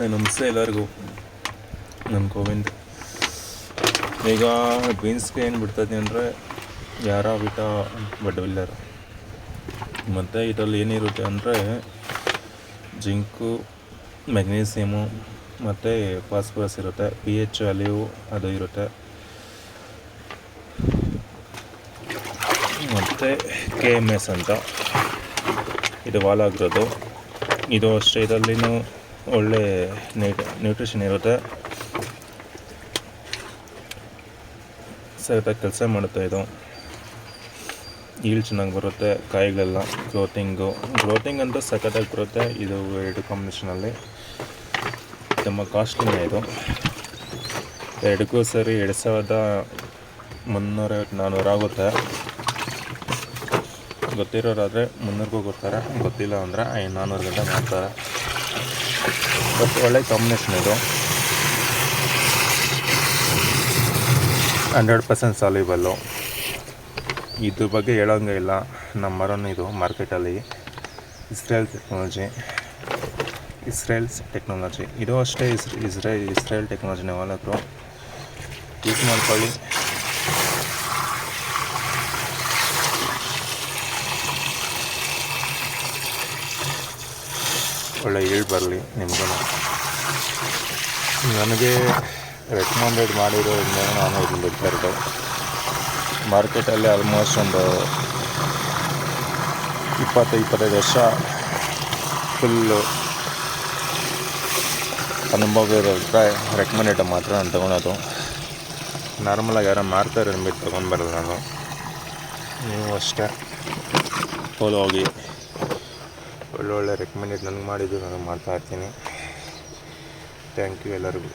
ನಮಸ್ತೆ ಎಲ್ಲರಿಗೂ. ನನ್ನ ಗೋವಿಂದ್. ಈಗ ಬೀನ್ಸ್ಗೆ ಏನು ಬಿಡ್ತಾಯಿದ್ನಿ ಅಂದರೆ ಯಾರಾವಿಟ ಬಡ್ವಿಲ್ಲರ್. ಮತ್ತು ಇದರಲ್ಲಿ ಏನಿರುತ್ತೆ ಅಂದರೆ ಜಿಂಕು, ಮೆಗ್ನೀಸಿಯಮು ಮತ್ತು ಫಾಸ್ಫರಸ್ ಇರುತ್ತೆ. pH ವ್ಯಾಲ್ಯೂ ಅದು ಇರುತ್ತೆ. ಮತ್ತು KMS ಅಂತ ಇದು ವಾಲ್ ಆಗಿರೋದು. ಇದು ಅಷ್ಟೇ, ಇದರಲ್ಲಿನೂ ಒಳ್ಳೆ ನ್ಯೂಟ್ರಿಷನ್ ಇರುತ್ತೆ. ಸಖತ್ತಾಗಿ ಕೆಲಸ ಮಾಡುತ್ತೆ. ಇದು ಈಲ್ಡ್ ಚೆನ್ನಾಗಿ ಬರುತ್ತೆ. ಕಾಯಿಗಳೆಲ್ಲ ಗ್ರೋತಿಂಗ್ ಅಂತೂ ಸಖತ್ತಾಗಿ ಬರುತ್ತೆ. ಇದು ಎರಡು ಕಾಂಬಿನೇಷನಲ್ಲಿ ತುಂಬ ಕಾಸ್ಟ್ಲಿನೇ. ಇದು ಎರಡಕ್ಕೂ ಸರಿ 2350-400 ಆಗುತ್ತೆ. ಗೊತ್ತಿರೋರಾದರೆ 300ಗೂ ಕೊಡ್ತಾರೆ, ಗೊತ್ತಿಲ್ಲ ಅಂದರೆ 400 ಗಂಟೆ ಮಾಡ್ತಾರೆ. ಬಟ್ ಒಳ್ಳೆ ಕಾಂಬಿನೇಷನ್ ಇದು. 100% ಸಾಲ್ಯುಬಲ್ಲು. ಇದ್ರ ಬಗ್ಗೆ ಹೇಳೋಂಗೆ ಇಲ್ಲ. ನಮ್ಮ ಮರನೂ ಇದು ಮಾರ್ಕೆಟಲ್ಲಿ ಇಸ್ರೇಲ್ಸ್ ಟೆಕ್ನಾಲಜಿ ಇದು ಅಷ್ಟೇ. ಇಸ್ರೇಲ್ ಟೆಕ್ನಾಲಜಿನೇ ವಾಲಕ್ರು ಯೂಸ್ ಮಾಡ್ಕೊಳ್ಳಿ. ಒಳ್ಳೆ ಈಲ್ಡ್ ಬರಲಿ ನಿಮಗೂ. ನನಗೆ ರೆಕಮೆಂಡೆಡ್ ಮಾಡಿರೋದ್ರಿಂದ ನಾನು ಇದನ್ನು ಬಿಡ್ತಾ ಇರೋದು. ಮಾರ್ಕೆಟಲ್ಲಿ ಆಲ್ಮೋಸ್ಟ್ ಒಂದು 20-25 ವರ್ಷ ಫುಲ್ಲು ಅನುಭವ ಇರೋದ್ರೆ ರೆಕಮೆಂಡೆಡ್ ಮಾತ್ರ ನಾನು ತೊಗೊಳೋದು. ನಾರ್ಮಲಾಗಿ ಯಾರೋ ಮಾರ್ತಾರೆ ಅಂದ್ಬಿಟ್ಟು ತೊಗೊಂಡ್ಬರೋದು ನಾನು. ನೀವು ಅಷ್ಟೇ ಫಾಲೋ ಹೋಗಿ. ಒಳ್ಳೊಳ್ಳೆ ರೆಕಮೆಂಡೆಡ್ ನನಗೆ ಮಾಡಿದ್ದು ನಾನು ಮಾಡ್ತಾಯಿರ್ತೀನಿ. ಥ್ಯಾಂಕ್ ಯು ಎಲ್ಲರಿಗೂ.